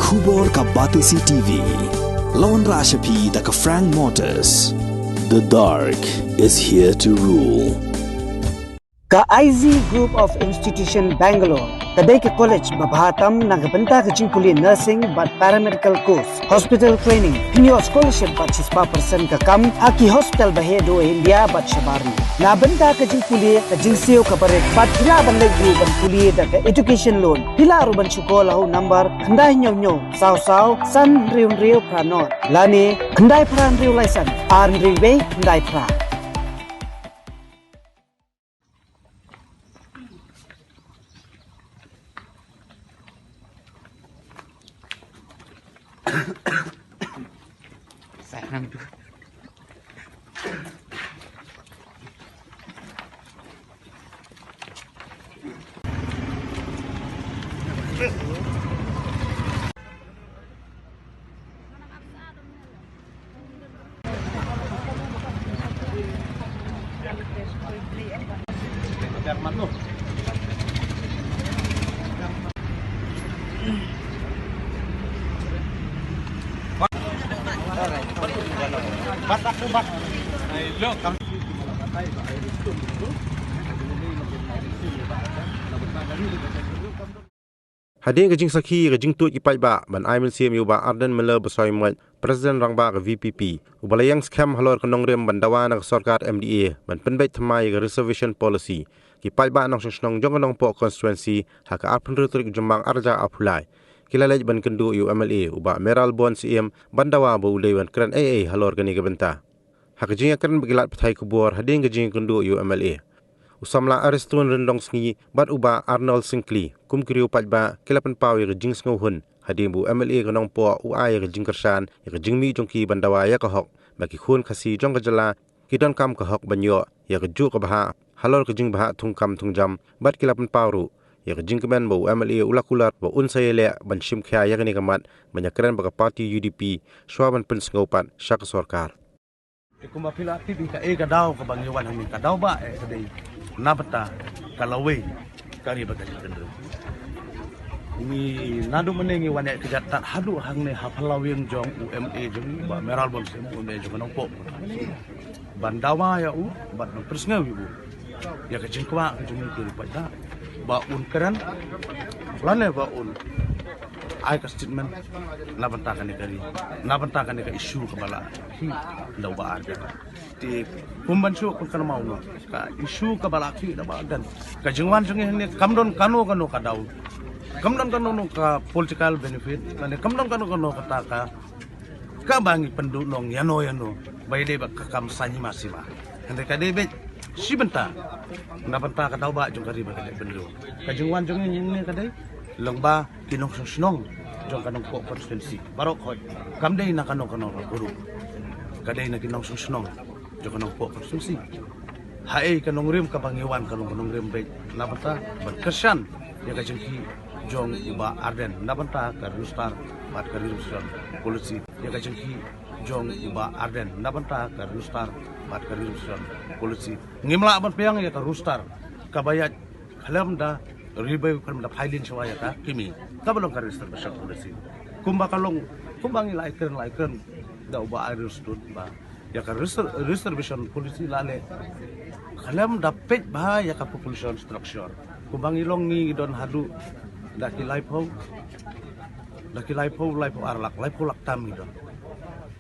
Khubor ka Batisi TV. Lawan Rashapi da ka Frank Motors. The dark is here to rule. Ka IZ Group of Institution Bangalore, kadai ke college babhatam nagabanta ka jingkuli nursing but paramedical course, hospital training, pinyo scholarship but 6% ka kam, haki hospital bahedo India but shabarni. Nabanta ka jingkuli ka jingsio ka barek, but pila banleg group ban kuli da ka education loan, pila aruban chukola ho number, kandai nyo, sao, san riu pranot, lani, kandai pran riu laisan, arn riwe, kandai pra. Sayang tu. Hading kajing sakhi kajing tut ipai ba ban aimin siam yuba arden mele besoi mat Presiden rangba ke VPP ubalayang scam halor kanong rem bandawa nak sarkar MDA ban penbait thamai ke reservation policy kipai ba nang shnong jong nong po constituency hak arpen rutrik jembang arja apulai kilalaj ban kendu UMLA uba meral bon CM bandawa ba ulai ban kran AA halor kani ke benta hak kajing akan begilat pathai kubur hading kajing kendu UMLA usamla arestun rendong sngi bat uba Arnold Sinclair kum kriu pajba kilapan pawi ke jing sngohun hadim bu MLA kanong po uai ke jing kersan ya ke jing mi jongki bandawa ya ka hok baki khun khasi jong ka jala kidon kam ka hok banyo ya ke ju ka baha halor ke jing baha thung kam thung jam bat kilapan pawru ya ke jing kemen bu MLA ulakulat bu unsayele ban shim khya ya ni kamat banyakran baka parti UDP swaban pen sngopat syak sarkar kuma pila tibi ka e ka daw ka bangyawan hangin ka daw ba e kadai nabata kalawe kari baga jendro ni nadu menengi wane kejatan hadu hangne hapalawing jong UMA jong ba meral bon sem UMA jong nong po bandawa ya u bat nong persnga wi bu ya ka jingkwa jong ni pada ba un keran lane ba un ai ka statement nabanta kan ka isu ka bala hi daw ba arga ti kumbansu kun kana mau ka isu ka bala ki da ba dan ka jingwan jong ni kamdon kanu ka daw kamdon kanu ka political benefit kane kamdon kanu ka ka bangi pendunong yano bai de ba ka kam sanyi masih ba hande ka de be si benta nabanta ka daw ba jong kari ba ka bendu ka jingwan jong ni ka dai lengba kinong snong jong kanong po constituency barok hoy kamdei na kanong guru kadai na kinong snong jong kanong po constituency hae kanong rim kabangiwan kanong rim be nabanta berkesan ya kajengki jong uba arden nabanta ka rustar bat ka rustar polisi ya kajengki jong uba arden nabanta ka rustar bat ka rustar polisi ngimla ban peyang ya ka rustar kabayat halam da ribai kan da failin shawaya ka kimi kabalong ka reservation policy kumbang laikren da uba air stud ba ya ka reservation policy lale kalam da pet ba ya ka population structure kumbang ilong ni don hadu daki laipo arlak laipo laktam idon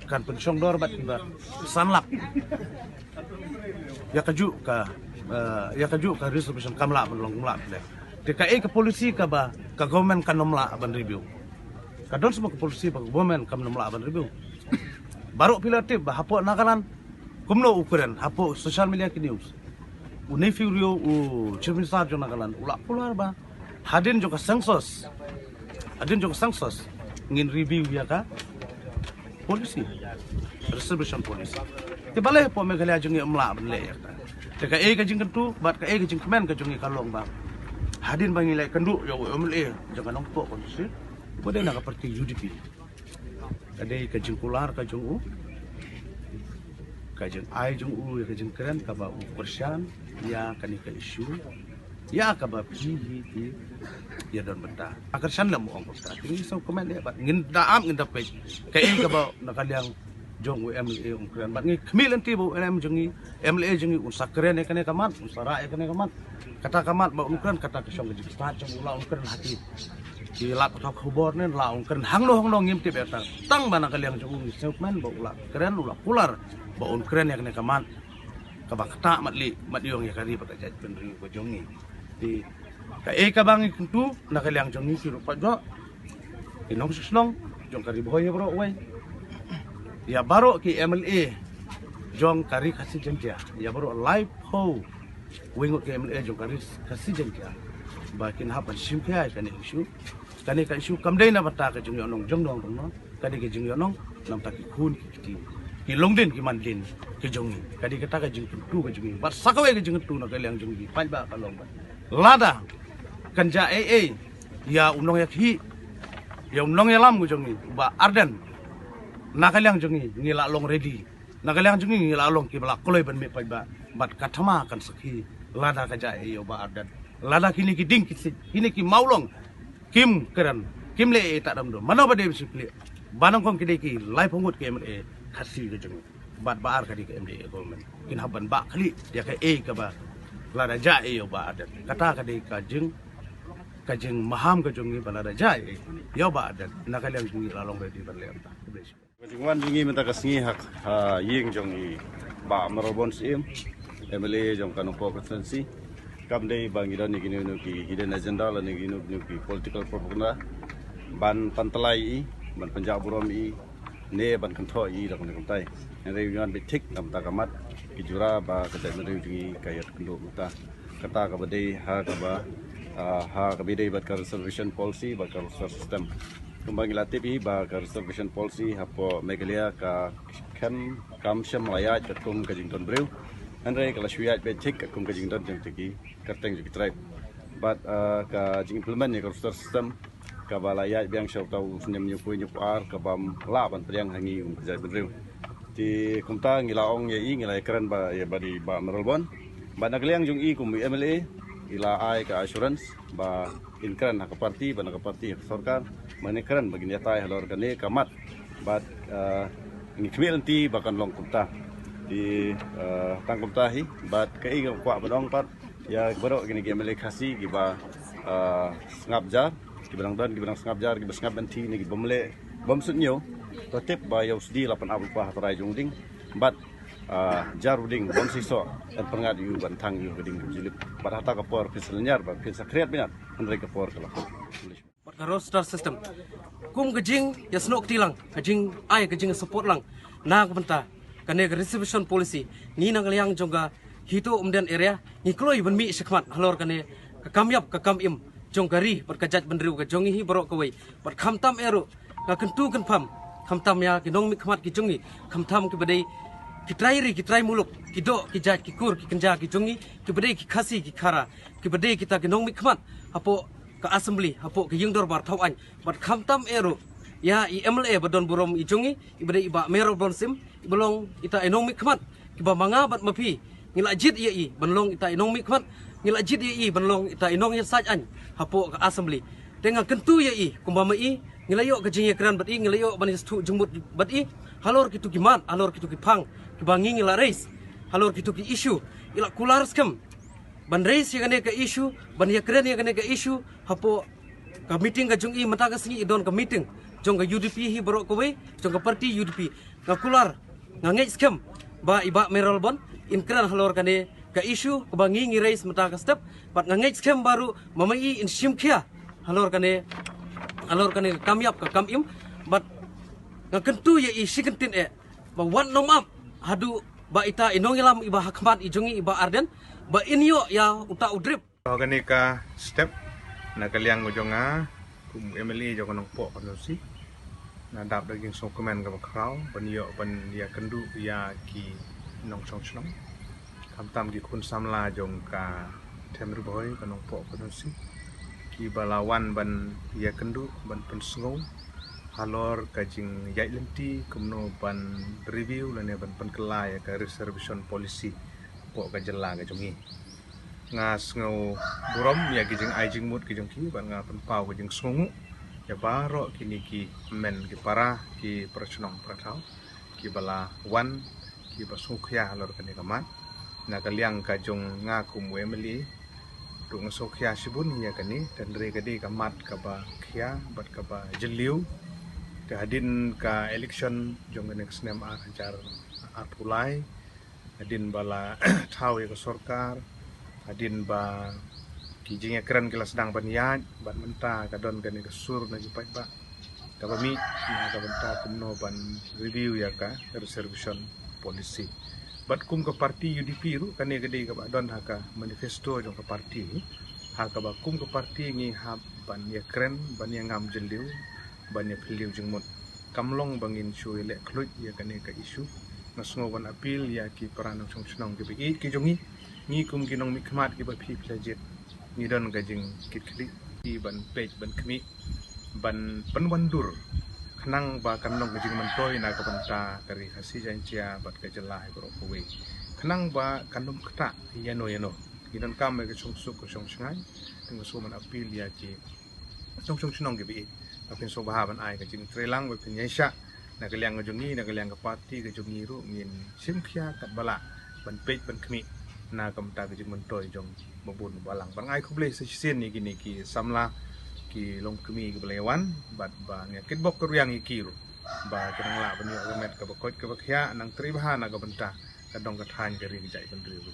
kan pensyong dor bat ba sanlak ya kaju ka reservation kamla belong mla DKI ke polisi ka ba ka government kan nomla ban review kadon semua ke polisi ba government kan nomla ban review baru pilatif ba hapo nakalan kumno ukuran hapo social media ki news unai furio chief minister jo nakalan ulak pular ba hadin jo ka census ngin review ya ka polisi reservation polisi ti balai po meghalaya jongi umla ban le ya DKI ka jing kentu bat ka ka jing kemen ka jongi kalong ba hadin bangilai kendu yo MLA jangan nongpo konstitusi boleh nak parti UDP kadai kajing kular kajing u kajing ai jung u kajing keren ka ba u persyan ya kanika isu ya ka ba pi ya don benda agar san la mo ong benda ini so komen dia bat ngin da am ngin da pe kai ka ba nakaliang jong MLA ong kren bat ngi khmilan ti bo em jongi MLA jongi un sakren e kane kamat un sara e kane kamat kata kamat ba ong kren kata ka song ji sta jong ula ong kren hati di lat thok khobor nen la ong kren hang no ngim ti beta tang ba nakaliang jong seukmen ba ula kren ula pular ba ong kren e kane kamat ka ba kata mat yong ya kari ba ka jaj penri ko jongi di ka ka bang tu nakaliang jongi ki rupa jo inong susnong jong kari boy bro wai ya baru ki MLA jong kari kasih jengkia ya baru live ho wingut ki MLA jong kari kasih jengkia bakin hapan simkia kan isu ka isu kamdai na bata ka jong yonong jong dong no kadi ki jong yonong nam taki kun ki longdin ki mandin ki jongi kadi kata ka jong tu ka jongi bar sakawe ka jong tu na kaliang jongi pan ba ka long lada kanja ya unong ya ki ya unong ya lam ku jongi ba arden nakaliang jongi ngila long ready nakaliang jongi ngila long ki bala koloi ban me pai ba bat kathama kan sakhi lada ka ja yo ba adan lada kini ki ding kini ki maulong kim keran kim le ta dam do mano ba de sikli banang kong ki de ki lai phongut ke MLA khasi ka jongi bat ba ar ka di ke MLA government kin haban ba khali ya ka ka ba lada ja yo ba adan kata ka de ka jing maham ka jongi bala da ja yo ba adan nakaliang jongi lalong ready ban le ta Jungwan jungi minta kasngi hak ying jong i ba marobon sim MLA jong kanongpo constituency kam dei bang idon ni ginu ki hidden agenda la ni ginu ki political propaganda ban pantalai i ban panjab burom i ne ban kanto i la kon tai ne yuan bitik nam ta kamat ki jura ba ka dai mari jungi kayat kundu muta kata ka badai ha ka ba ha ka bidai bat ka reservation policy ba ka system kembang latip ba ka reservation policy hapo megalia ka kam syam laya kum ka jington brew andre kala syuat be tik kum ka jington jeng tiki karteng jik tribe but ka jing implement ni ka system ka balaya biang syau tau senem nyupu ar ka bam la ban priang hangi ka jai brew ti kumta ngilaong ye ngilai keren ba ya badi ba merolbon ba nagaliang jung kum MLA ila ai ka assurance ba inkran hak parti ba nak parti sarkar manekran bagi niatai halor kane kamat bat ni kmel ti bakan long kumta di tang kumta hi bat kai kwa badong pat ya baro gini gemele khasi gi ba ngap jar ki barang dan ki barang ngap jar ki ngap dan ti ni gi bomle bom sunyo to tip ba yaus di 8 abul pa hatrai jungding bat jaruding bom siso at pengat yu bantang yu geding jilip bat hata ka por piselnyar ba pisa kreat binat andre ka por kala ka roster system kum gejing ya snok tilang gejing ai gejing support lang na benta kane reservation policy ni nang liang jonga hito umden area ni kloi ban mi sekmat halor kane kamyap im jong gari berkajat bendriu ka jongi hi borok kawai ber khamtam eru ka kentu kan pam khamtam ya ki nong mi khmat ki jongi khamtam ki badai ki trai muluk ki do ki jat ki kur ki kenja ki jongi ki badai ki khasi ki khara ki badai kita ki nong mi khmat apo ke assembly hapo ke yung dorbar tau an bat khamtam eru ya i MLA badon burom i jongi ibade iba mero bon sim ibolong ita enong mikmat kiba manga bat mapi ngila jit ye i banlong ita enong mikmat ngila jit ye i banlong ita enong ye saj an hapo ke assembly dengan kentu ye i kumbama i ngila yo ke jinge kran bat i ngila yo banis tu jumut bat i halor kitu kiman halor kitu kipang kiba ngila race halor kitu ki issue ila kular skam ban race yang ke issue ban ya keren yang ke issue hapo ka meeting ka jung i mata ka singi idon ka meeting jong ka UDP hi borok ko we jong ka party UDP ka kular ngangai scam ba iba merol bon in kran halor kane ka issue ka bangi ngi race mata ka step bat ngangai scam baru mamai in simkhia halor kane kamyap ka kamim bat ngakentu ya i sikentin ba wan nom up hadu ba ita inongilam iba hakmat ijongi iba arden ba inyo ya uta udrip organika step na kaliang ujonga kum MLA jo kanong po konosi na dap daging sokumen ka bakraw banyo ban ya kendu ya ki nong chong chnong kamtam gi kun samla jong ka temru boy kanong po konosi ki balawan ban ya kendu ban pensngo halor kajing yai lenti kumno ban review lane ban penkelai ka reservation policy po ka jela ka jongi ngas ngau burom ya kijing ajing mut kijing ki ban nga penpau kijing sungu ya baro kini ki men ki para ki percunong pratau ki bala wan ki basukya lor kani kamat na kaliang kajong nga kumwemeli tu ngasukya sibun ya kani dan re kadi kamat kaba kya bat kaba jeliu hadin ka election jong kani snem ajar apulai hadin bala tau ya sorkar hadin ba kijingnya keren kila sedang baniat ban menta kadon kani kesur na jipai ba kabami na kabenta kumno ban review ya ka reservation policy bat kum ke parti UDP ru kani gede ka don haka manifesto jong ke parti haka ba kum ke parti ngi ha ban ya keren ban ya ngam jeliu ban ya piliu jengmut kamlong bangin shui le klut ya kani ka isu nasngo ban apil ya ki peranong song ke bi ki jongi ni kum kinong mikmat ki ba phi plajet ni don gajing kit kli di ban page ban kmi ban penwandur kanang ba kanong gajing mentoy na kabanta kari hasi jancia bat ka jelai bro kowe kanang ba kanum kta yano ni don kam ke sung suk ko sung sangai teng so man apil ya ki sung chnong ke bi apin so ba ban ai gajing trelang ba pin yesha na kaliang gajungi na kaliang ka party gajungi ru ngin simkhia kat bala ban page ban kmi na kamta gajing mentoy jong mabun balang bangai kuble sesien ni gini ki samla ki long kemi ki belewan bat ba nge kitbok kuryang ikiru ba kenang la banyo gamet ka bakot ka bakya nang tribahan na gabenta kadong kathan kari jai bandri bu